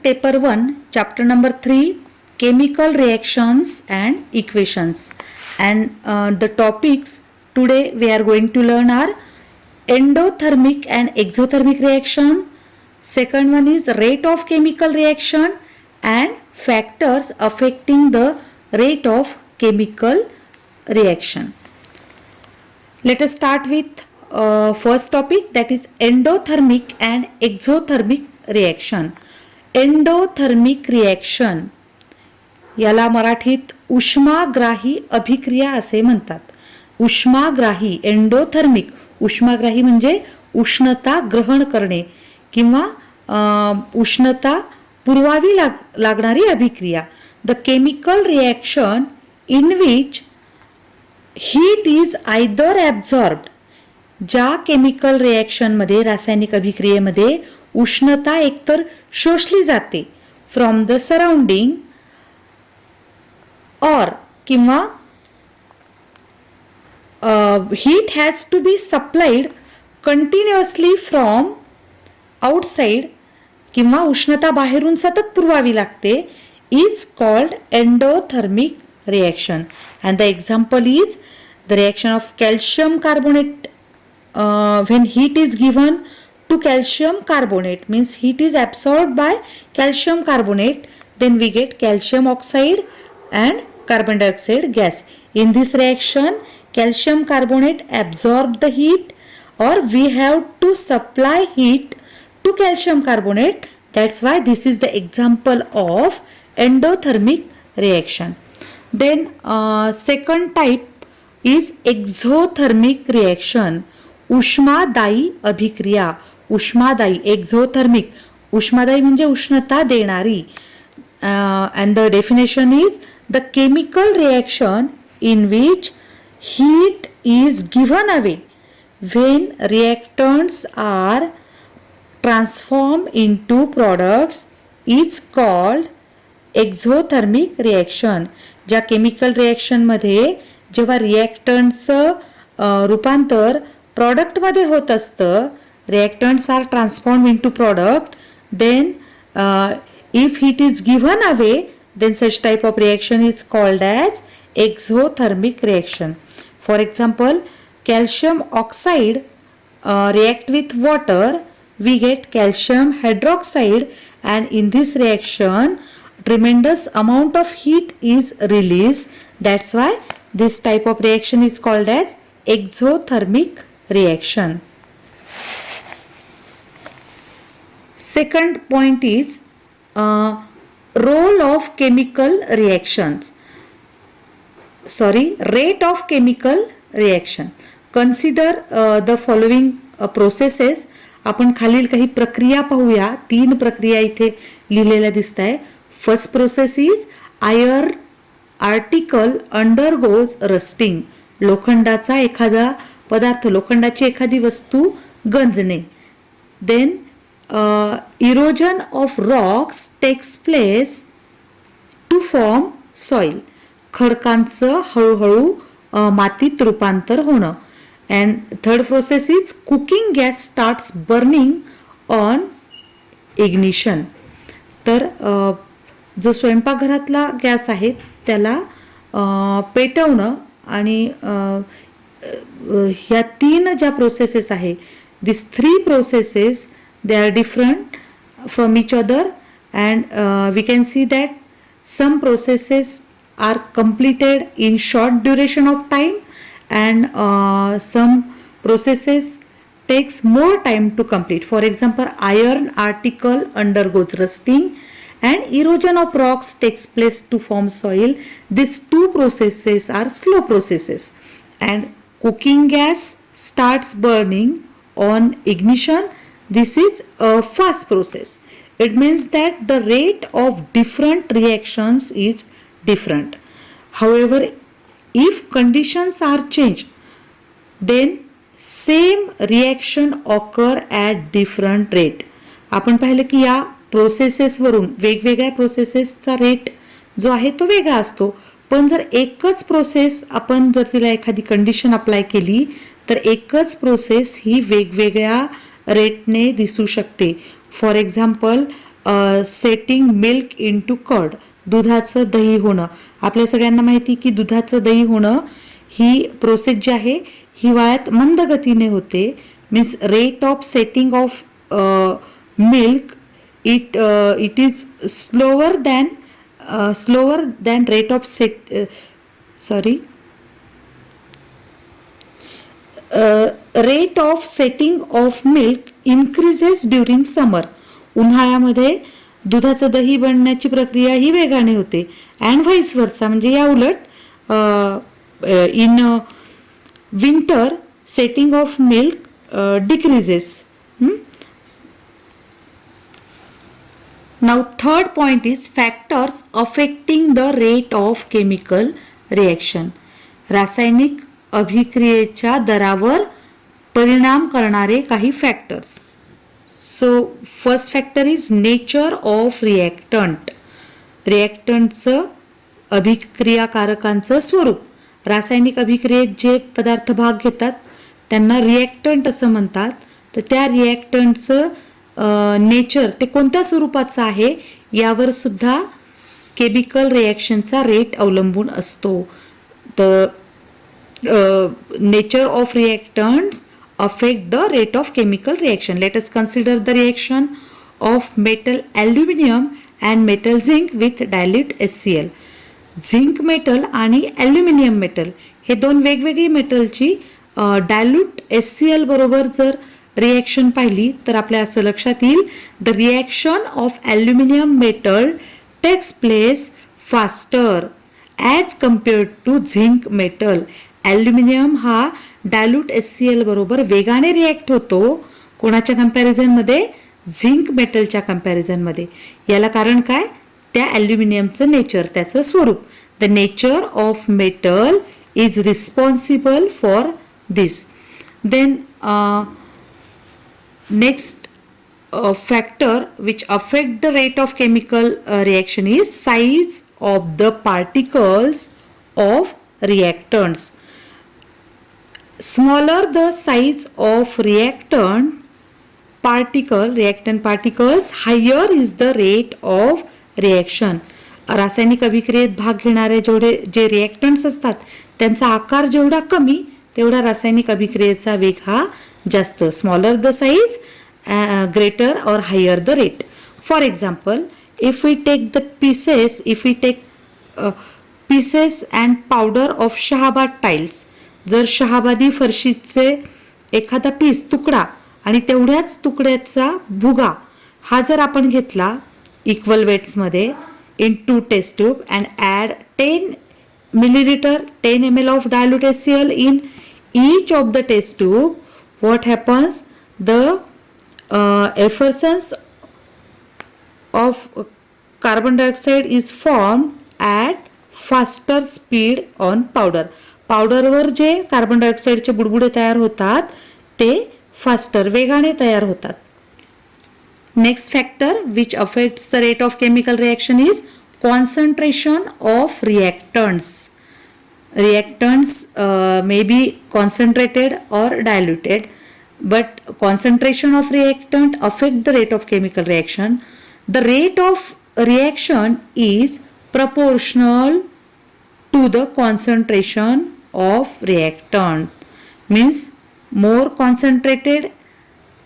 paper 1, chapter number 3, chemical reactions and equations. And the topics today we are going to learn are endothermic and exothermic reaction. Second one is rate of chemical reaction and factors affecting the rate of chemical reaction. Let us start with first topic, that is endothermic and exothermic reaction. Endothermic reaction याला मराठीत उष्माग्राही अभिक्रिया असे म्हणतात. उष्माग्राही endothermic, उष्माग्राही म्हणजे उष्णता ग्रहण करणे किंवा उष्णता पुरवावी लागणारी अभिक्रिया. The chemical reaction in which heat is either absorbed, ज्या केमिकल रिॲक्शनमध्ये रासायनिक अभिक्रियेमध्ये उष्णता एकतर शोषली जाते फ्रॉम द सराउंडिंग और किंवा heat has to be supplied continuously from outside किंवा उष्णता बाहेरून सतत पुरवावी लागते, is called endothermic reaction. And the example is the reaction of calcium carbonate when heat is given to calcium carbonate, means heat is absorbed by calcium carbonate, then we get calcium oxide and carbon dioxide gas. In this reaction calcium carbonate absorb the heat or we have to supply heat to calcium carbonate. That's why this is the example of endothermic reaction. Then second type is exothermic reaction, उष्मादायी अभिक्रिया. उष्मादायी exothermic, उष्मादायी म्हणजे उष्णता देणारी. And the definition is the chemical reaction in which heat is given away when reactants are transform into products is called exothermic reaction. ज्या chemical रिॲक्शनमध्ये जेव्हा रिॲक्टंटचं रूपांतर प्रॉडक्टमध्ये होत असतं, reactants are transform into product, then if heat is given away then such type of reaction is called as exothermic reaction. For example calcium oxide react with water, we get calcium hydroxide, and in this reaction tremendous amount of heat is released. That's why this type of reaction is called as exothermic reaction. Second point is role of chemical reactions. Rate of chemical reaction. Consider the following processes. आपण खालील काही प्रक्रिया पाहूया. 3 प्रक्रिया इथे लिहिलेल्या दिसत आहे. First process is iron article undergoes rusting. लोखंडाचा एखादा पदार्थ, लोखंडाची एखादी वस्तू गंजणे. Then erosion of rocks takes place to form soil. खडकांचं हळूहळू मातीत रूपांतर होणं. And third process is cooking gas starts burning on ignition. तर जो स्वयंपाकघरातला गॅस आहे त्याला पेटवणं आणि ह्या 3 ज्या प्रोसेसेस आहे, this 3 processes they are different from each other. And we can see that some processes are completed in short duration of time and some processes takes more time to complete. For example, iron article undergoes rusting and erosion of rocks takes place to form soil. These 2 processes are slow processes. And cooking gas starts burning on ignition. This is a fast process. It means that the rate of different reactions is different. However, if conditions are changed, then same reaction occur at different rate. आपण पाहिलं की या प्रोसेसेसवरून वेगवेगळ्या प्रोसेसेसचा rate जो आहे तो वेगळा असतो. पण जर एकच प्रोसेस आपण जर तिला एखादी कंडिशन अप्लाय केली तर एकच प्रोसेस ही वेगवेगळ्या रेटने दिसू शकते. For example setting milk into curd, दुधाचं दही होणं. आपल्या सगळ्यांना माहिती की दुधाचं दही होणं ही प्रोसेस जी आहे हिवाळ्यात मंद गतीने होते. Means rate of setting of milk it is slower than rate of rate of setting of milk increases during summer. उन्हाळ्यामध्ये दुधाचं दही बनण्याची प्रक्रिया ही वेगाने होते. अँड व्हाईस वर्सा, म्हणजे या उलट in winter setting of milk decreases. Now third point is factors affecting the rate of chemical reaction. रासायनिक अभिक्रियेच्या दरावर परिणाम करणारे काही factors. So first factor is nature of reactant. रिॲक्टंटचं अभिक्रियाकारकांचं स्वरूप. रासायनिक अभिक्रियेत जे पदार्थ भाग घेतात त्यांना रिॲक्टंट असं म्हणतात. तर त्या रिॲक्टंटचं नेचर ते कोणत्या स्वरूपाचं आहे यावर सुद्धा केमिकल रिॲक्शनचा रेट अवलंबून असतो. The nature of reactants affect the rate of chemical reaction. Let us consider the reaction of metal aluminium and metal zinc with dilute HCl. Zinc metal आणि ॲल्युमिनियम मेटल हे दोन वेगवेगळी मेटलची डायल्यूट HCl बरोबर जर reaction पाहिली तर आपल्या असं लक्षात येईल, the reaction of aluminium metal takes place faster as compared to zinc metal. Aluminium हा डायल्यूट HCl बरोबर वेगाने रिॲक्ट होतो. कोणाच्या कम्पॅरिझनमध्ये? झिंक मेटलच्या कम्पॅरिझनमध्ये. याला कारण काय? त्या ॲल्युमिनियमचं नेचर, त्याचं स्वरूप. The nature of metal is responsible for this. Then next factor which affect the rate of chemical reaction is size of the particles of reactants. Smaller the size of reactant particles, higher is the rate of reaction. रासायनिक अभिक्रियेत भाग घेणारे जे रिॲक्टंट्स असतात त्यांचा आकार जेवढा कमी तेवढा रासायनिक अभिक्रियेचा वेग हा जास्त. Smaller the size, greater or higher the rate. For example, if we take pieces and powder of Shahabad tiles. जर शहाबादी फरशीचे एखादा पीस, तुकडा आणि तेवढ्याच तुकड्याचा भुगा हा जर आपण घेतला इक्वल वेट्समध्ये in 2 test tube and add 10 milliliter 10 ml of dilute HCl in each of the test tube, what happens? The effervescence of carbon dioxide is formed at faster speed on powder. पावडरवर जे carbon डायऑक्साईडचे बुडबुडे तयार होतात ते faster, वेगाने तयार होतात. Next factor which affects the rate of chemical reaction is concentration of reactants. Reactants may be concentrated or diluted, but concentration of reactant affect the rate of chemical reaction. The rate of reaction is proportional to the concentration of reactant. Means more concentrated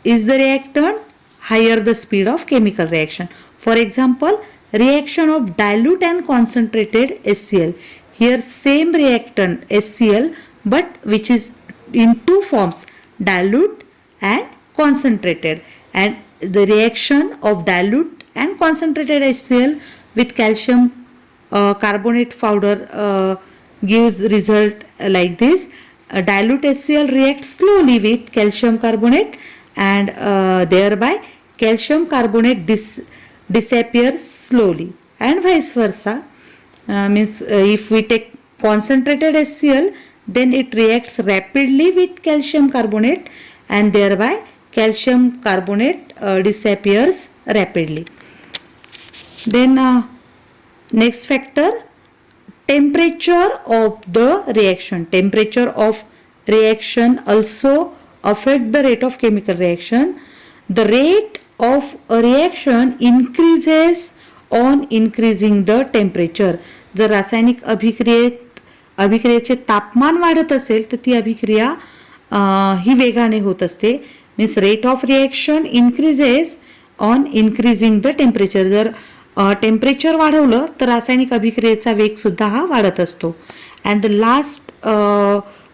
is the reactant, higher the speed of chemical reaction. For example, reaction of dilute and concentrated HCl. Here same reactant HCl but which is in two forms, dilute and concentrated. And the reaction of dilute and concentrated HCl with calcium carbonate powder gives result like this. Dilute HCl reacts slowly with calcium carbonate and thereby calcium carbonate disappears slowly, and vice versa. Means if we take concentrated HCl, then it reacts rapidly with calcium carbonate and thereby calcium carbonate disappears rapidly. Then next factor, temperature of the reaction. Temperature of reaction also affect the rate of chemical reaction. The rate of a reaction increases on increasing the temperature. जर रासायनिक अभिक्रियेचे तापमान वाढत असेल तर ती अभिक्रिया ही वेगाने होत असते. Means rate of reaction increases on increasing the temperature. जर टेम्परेचर वाढवलं तर रासायनिक अभिक्रियेचा वेग सुद्धा हा वाढत असतो. And the last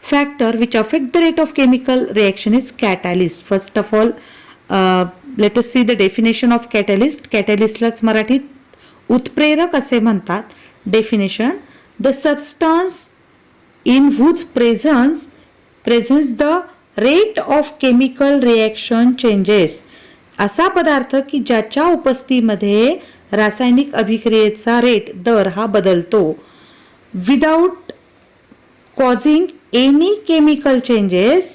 factor which affect the rate of chemical reaction is catalyst. First of all, let us see the definition of catalyst. Catalyst लाच मराठीत उत्प्रेरक असे म्हणतात. Definition: the substance in whose presence the rate of chemical reaction changes. असा पदार्थ की ज्याच्या उपस्थितीमध्ये रासायनिक अभिक्रियेचा रेट दर हा बदलतो. Without causing any chemical changes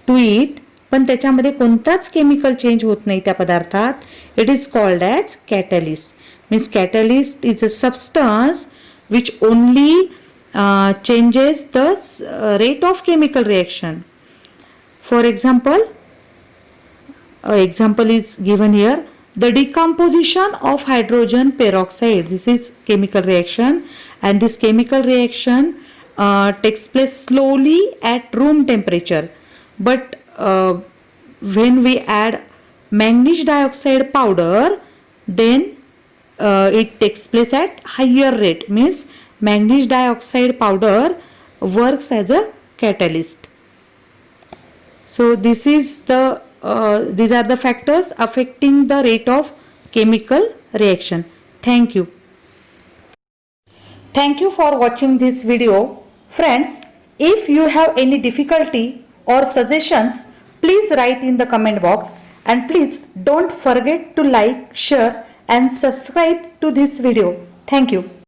to it, पण त्याच्यामध्ये कोणताच केमिकल चेंज होत नाही त्या पदार्थात. It is called as catalyst. Means catalyst is a substance which only changes the rate of chemical reaction. For example, example is given here. The decomposition of hydrogen peroxide. This is chemical reaction, and this chemical reaction takes place slowly at room temperature. But when we add manganese dioxide powder, then it takes place at higher rate. Means manganese dioxide powder works as a catalyst. So this is these are the factors affecting the rate of chemical reaction. Thank you. Thank you for watching this video. Friends, if you have any difficulty or suggestions, please write in the comment box, and please don't forget to like, share and subscribe to this video. Thank you.